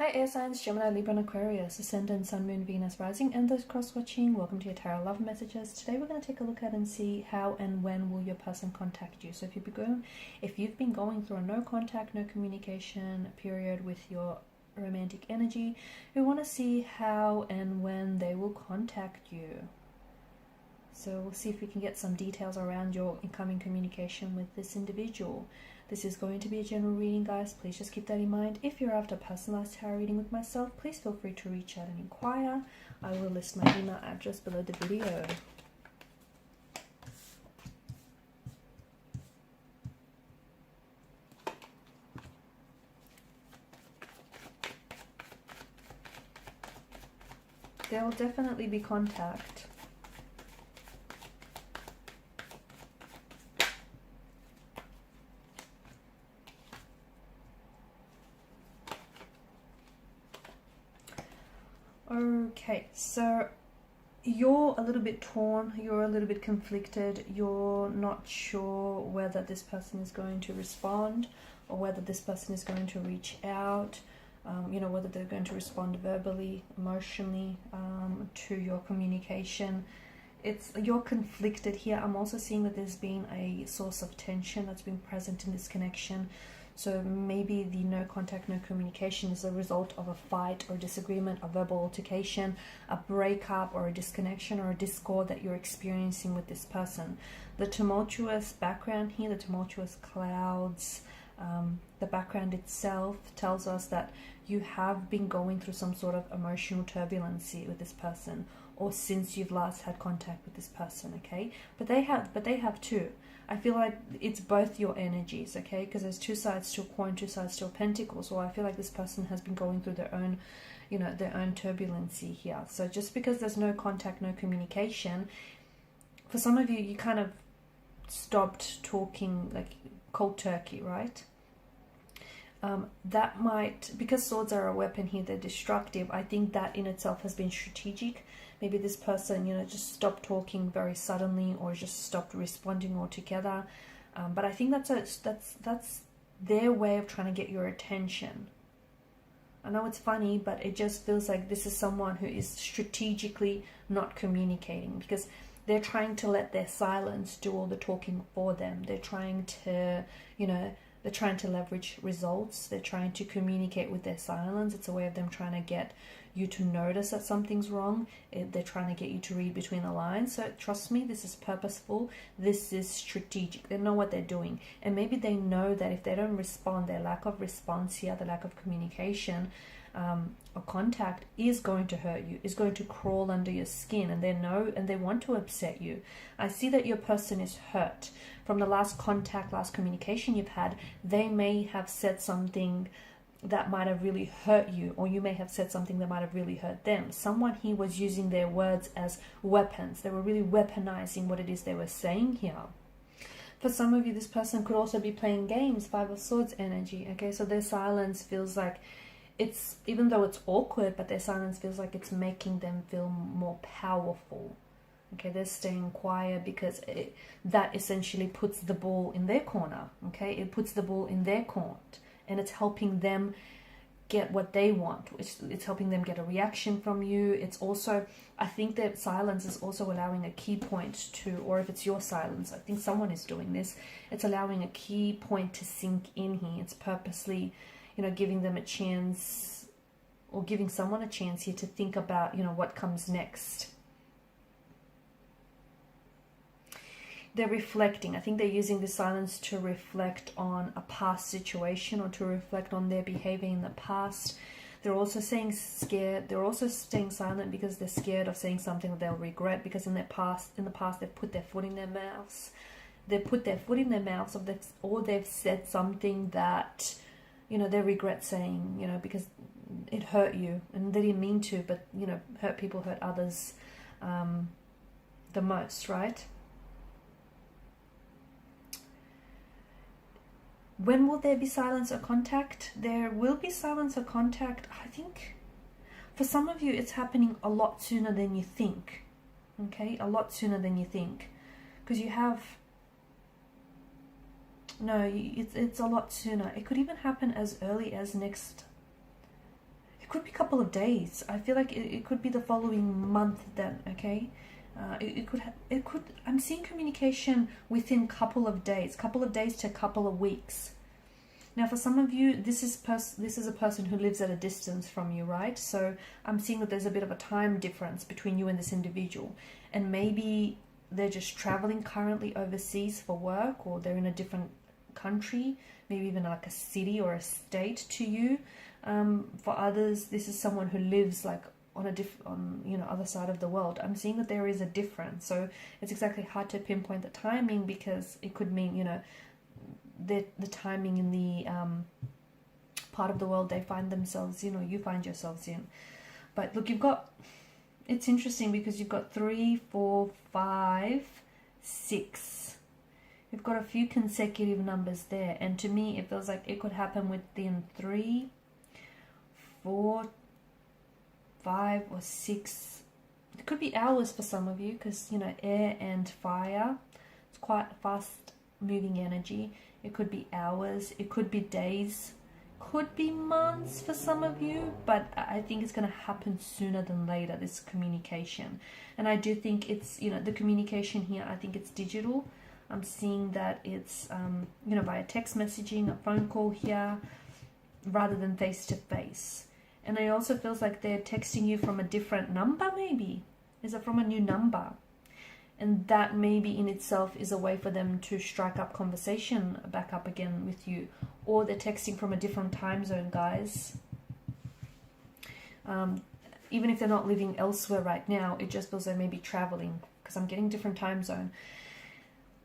Hi air signs, Gemini, Libra and Aquarius, Ascendant, Sun, Moon, Venus, Rising, and those cross-watching. Welcome to your Tarot Love Messages. Today we're going to take a look at and see how and when will your person contact you. So if you've been going through a no contact, no communication period with your romantic energy, we want to see how and when they will contact you. So we'll see if we can get some details around your incoming communication with this individual. This is going to be a general reading, guys. Please just keep that in mind. If you're after a personalized tarot reading with myself, please feel free to reach out and inquire. I will list my email address below the video. There will definitely be contact. Okay, so you're a little bit torn, you're a little bit conflicted, you're not sure whether this person is going to respond or whether this person is going to reach out, whether they're going to respond verbally, emotionally to your communication. You're conflicted here. I'm also seeing that there's been a source of tension that's been present in this connection. So maybe the no contact, no communication is a result of a fight or disagreement, a verbal altercation, a breakup or a disconnection or a discord that you're experiencing with this person. The tumultuous background here, the tumultuous clouds, the background itself tells us that you have been going through some sort of emotional turbulency with this person, or since you've last had contact with this person, okay? But they have too. I feel like it's both your energies, okay? Because there's two sides to a coin, two sides to a pentacle. So I feel like this person has been going through their own, their own turbulency here. So just because there's no contact, no communication, for some of you, you kind of stopped talking like cold turkey, right? That might, because swords are a weapon here, they're destructive. I think that in itself has been strategic. Maybe this person, just stopped talking very suddenly or just stopped responding altogether. But I think that's their way of trying to get your attention. I know it's funny, but it just feels like this is someone who is strategically not communicating because they're trying to let their silence do all the talking for them. They're trying to, they're trying to leverage results. They're trying to communicate with their silence. It's a way of them trying to get you to notice that something's wrong. They're trying to get you to read between the lines. So trust me, this is purposeful. This is strategic. They know what they're doing. And maybe they know that if they don't respond, their lack of response here, the lack of communication or contact is going to hurt you, is going to crawl under your skin, and they know and they want to upset you. I see that your person is hurt from the last contact, last communication you've had. They may have said something that might have really hurt you, or you may have said something that might have really hurt them. Someone here was using their words as weapons. They were really weaponizing what it is they were saying here. For some of you, this person could also be playing games, Five of Swords energy, okay? So their silence feels like it's, even though it's awkward, but their silence feels like it's making them feel more powerful. Okay, they're staying quiet because that essentially puts the ball in their corner, okay? It puts the ball in their court, and it's helping them get what they want. It's helping them get a reaction from you. It's also, I think that silence is also allowing a key point to, or if it's your silence, I think someone is doing this, it's allowing a key point to sink in here. It's purposely, giving them a chance, or giving someone a chance here to think about, what comes next. They're reflecting. I think they're using the silence to reflect on a past situation or to reflect on their behavior in the past. They're also staying scared. They're also staying silent because they're scared of saying something that they'll regret, because in the past they've put their foot in their mouths. They've put their foot in their mouths, or they've said something that, they regret saying, because it hurt you and they didn't mean to, but, hurt people, hurt others the most, right? When will there be silence or contact? There will be silence or contact. I think for some of you, it's happening a lot sooner than you think. Okay, a lot sooner than you think. Because you have No, it's a lot sooner. It could even happen as early as next. could be a couple of days. I feel like it could be the following month then, okay? It could, I'm seeing communication within couple of days to a couple of weeks. Now, for some of you, this is a person who lives at a distance from you, right? So I'm seeing that there's a bit of a time difference between you and this individual. And maybe they're just traveling currently overseas for work, or they're in a different country, maybe even like a city or a state to you. For others, this is someone who lives like on other side of the world. I'm seeing that there is a difference. So it's exactly hard to pinpoint the timing, because it could mean, the timing in the part of the world they find themselves in, or you find yourselves in. But look, it's interesting because you've got 3, 4, 5, 6. You've got a few consecutive numbers there, and to me it feels like it could happen within 3, 4, 5 or 6. It could be hours for some of you, because air and fire, it's quite fast moving energy. It could be hours, it could be days, could be months for some of you, but I think it's going to happen sooner than later, this communication. And I do think it's, the communication here, I think it's digital. I'm seeing that it's, via text messaging, a phone call here, rather than face to face. And it also feels like they're texting you from a different number, maybe. Is it from a new number? And that maybe in itself is a way for them to strike up conversation back up again with you. Or they're texting from a different time zone, guys. Even if they're not living elsewhere right now, it just feels they may be traveling, because I'm getting different time zone.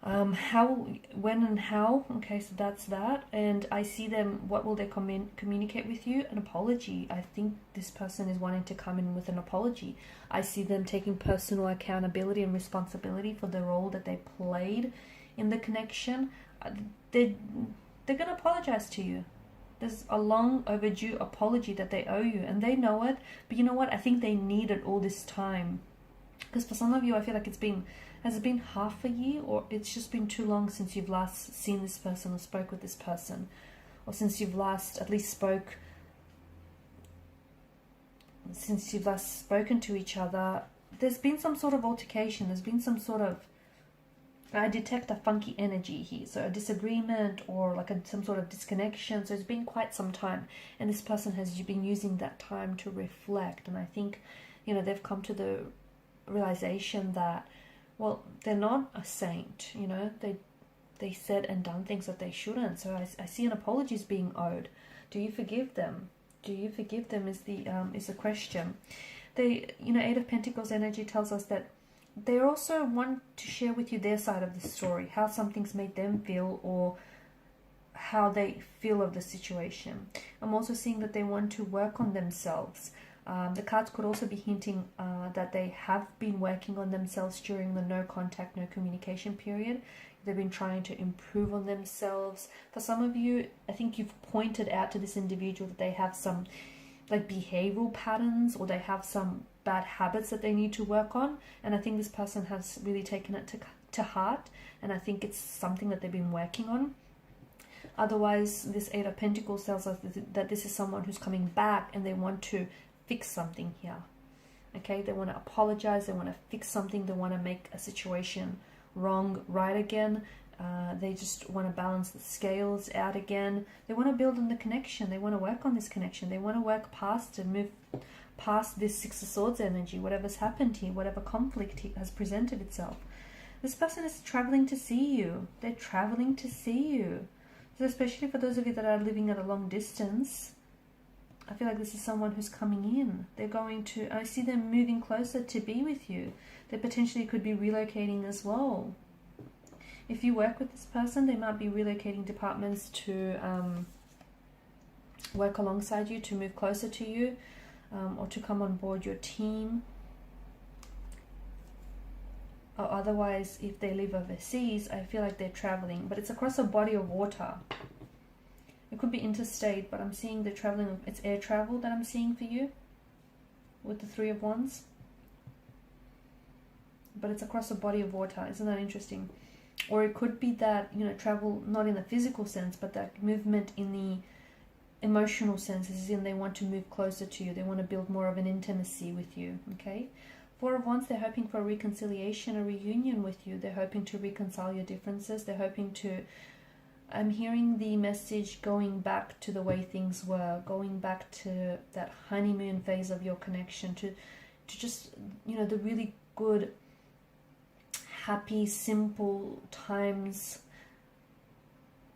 How, when and how, okay, so that's that. And I see them, what will they communicate with you? An apology. I think this person is wanting to come in with an apology. I see them taking personal accountability and responsibility for the role that they played in the connection. They're going to apologize to you. There's a long overdue apology that they owe you, and they know it. But you know what? I think they need it all this time. Because for some of you, I feel like has it been half a year, or it's just been too long since you've last seen this person or spoke with this person, or since you've last spoken to each other. There's been some sort of altercation. There's been some sort of, I detect a funky energy here. So a disagreement, or like some sort of disconnection. So it's been quite some time, and this person has been using that time to reflect. And I think, they've come to the realization that, well, they're not a saint, they said and done things that they shouldn't. So I see an apology is being owed. Do you forgive them? Do you forgive them is the question. They, Eight of Pentacles energy tells us that they also want to share with you their side of the story, how something's made them feel, or how they feel of the situation. I'm also seeing that they want to work on themselves. The cards could also be hinting that they have been working on themselves during the no contact, no communication period. They've been trying to improve on themselves. For some of you, I think you've pointed out to this individual that they have some like behavioral patterns, or they have some bad habits that they need to work on. And I think this person has really taken it to heart. And I think it's something that they've been working on. Otherwise, this Eight of Pentacles tells us that this is someone who's coming back and they want to fix something here. Okay, they want to apologize, they want to fix something, they want to make a situation wrong right again. They just want to balance the scales out again. They want to build on the connection. They want to work on this connection. They want to work past and move past this Six of Swords energy, whatever's happened here, whatever conflict has presented itself. This person is traveling to see you. They're traveling to see you. So especially for those of you that are living at a long distance, I feel like this is someone who's coming in. They're going to, I see them moving closer to be with you. They potentially could be relocating as well. If you work with this person, they might be relocating departments to work alongside you, to move closer to you, or to come on board your team. Or otherwise, if they live overseas, I feel like they're traveling, but it's across a body of water. It could be interstate, but I'm seeing the traveling. It's air travel that I'm seeing for you with the Three of Wands. But it's across a body of water. Isn't that interesting? Or it could be that, travel not in the physical sense, but that movement in the emotional sense, as in they want to move closer to you, they want to build more of an intimacy with you. Okay, Four of Wands, they're hoping for a reconciliation, a reunion with you. They're hoping to reconcile your differences. They're hoping to, I'm hearing the message going back to the way things were, going back to that honeymoon phase of your connection, to just, you know, the really good, happy, simple times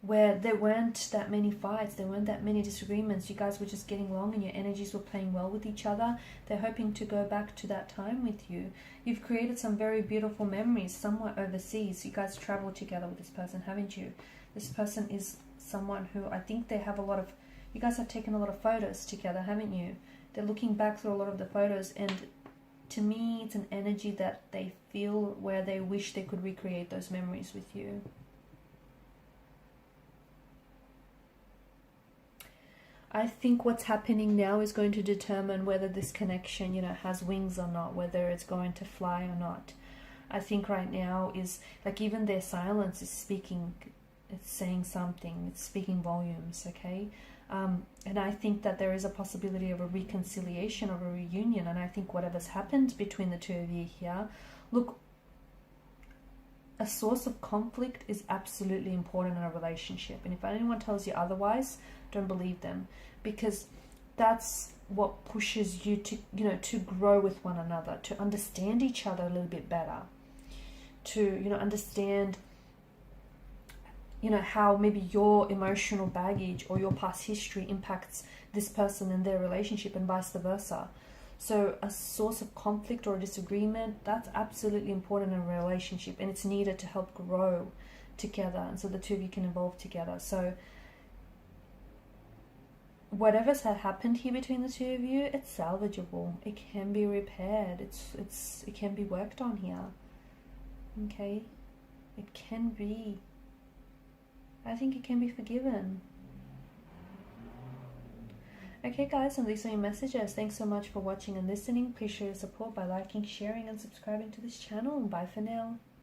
where there weren't that many fights, there weren't that many disagreements. You guys were just getting along and your energies were playing well with each other. They're hoping to go back to that time with you. You've created some very beautiful memories somewhere overseas. You guys traveled together with this person, haven't you? This person is someone who, I think they have a lot of, you guys have taken a lot of photos together, haven't you? They're looking back through a lot of the photos, and to me it's an energy that they feel where they wish they could recreate those memories with you. I think what's happening now is going to determine whether this connection, you know, has wings or not, whether it's going to fly or not. I think right now is, like, even their silence is speaking, it's saying something, it's speaking volumes, okay? And I think that there is a possibility of a reconciliation, of a reunion, and I think whatever's happened between the two of you here, look, a source of conflict is absolutely important in a relationship, and if anyone tells you otherwise, don't believe them, because that's what pushes you to, you know, to grow with one another, to understand each other a little bit better, to, you know, understand, you know, how maybe your emotional baggage or your past history impacts this person and their relationship, and vice versa. So a source of conflict or a disagreement, that's absolutely important in a relationship, and it's needed to help grow together, and so the two of you can evolve together. So whatever's had happened here between the two of you, it's salvageable. It can be repaired. It can be worked on here. Okay? It can be. I think it can be forgiven. Okay guys, and these are your messages. Thanks so much for watching and listening. Please show your support by liking, sharing and subscribing to this channel. Bye for now.